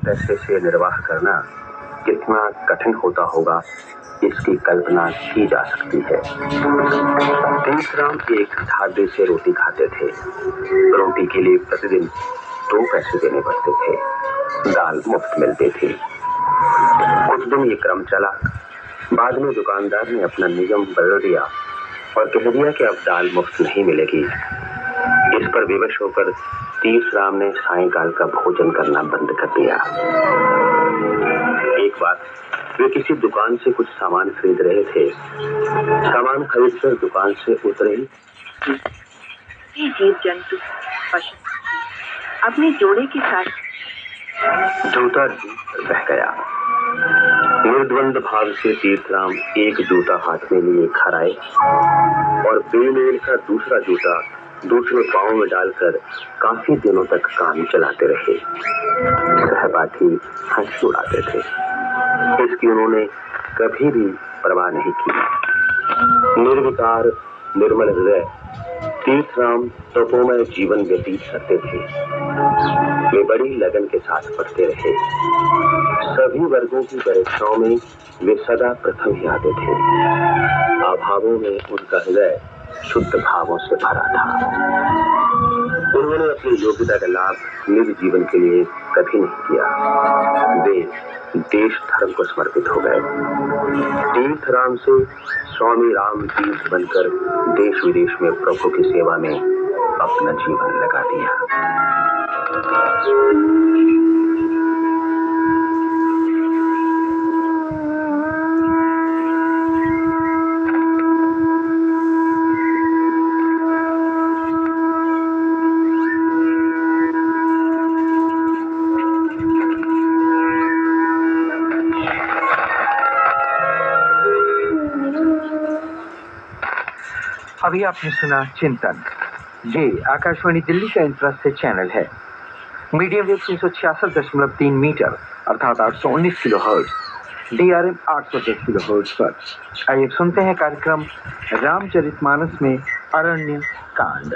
पैसे से निर्वाह करना कितना कठिन होता होगा, इसकी कल्पना की जा सकती है। तीर्थराम एक ढाबे से रोटी खाते थे। रोटी के लिए प्रतिदिन 2 पैसे देने पड़ते थे। दाल मुफ्त मिलती थी। कुछ दिन ये क्रम चला। बाद में दुकानदार ने अपना नियम बदल दिया और कह दिया कि अब दाल मुफ्त नहीं मिलेगी। इस पर विवश होकर तीर्थराम ने सायंकाल का भोजन करना बंद कर दिया। एक बार वे किसी दुकान से कुछ सामान खरीद रहे थे। सामान खरीदकर दुकान से उतरे ही जीव जंतु पशु अपने जोड़े के साथ जूता बह गया। निर्द्वंद भाव से तीर्थराम एक जूता हाथ में लिए खड़ाए और बेमेल का दूसरा जूता दूसरे पांव में डालकर काफी दिनों तक काम चलाते रहे। सहपाठी हंसी उड़ाते थे। इसकी उन्होंने कभी भी परवाह नहीं की। निर्विकार निर्मल हृदय तीर्थराम तपोमय जीवन व्यतीत करते थे। वे बड़ी लगन के साथ पढ़ते रहे। सभी वर्गों की परीक्षाओं में वे सदा प्रथम ही आते थे। अभावों में उनका हृदय शुद्ध भावों से भरा था। उन्होंने अपनी योग्यता का लाभ निज जीवन के लिए कभी नहीं किया। वे देश धर्म को समर्पित हो गए। तीर्थराम से स्वामी राम तीर्थ बनकर देश विदेश में प्रभु की सेवा में अपना जीवन लगा दिया। अभी आपने सुना चिंतन। ये आकाशवाणी दिल्ली का इंफ्रास्ट्रक्चर चैनल है। मीडियम वेव 366.3 मीटर अर्थात 819 kilo hertz, DRM 810 kilo hertz पर। आइए सुनते हैं कार्यक्रम रामचरितमानस में अरण्य कांड।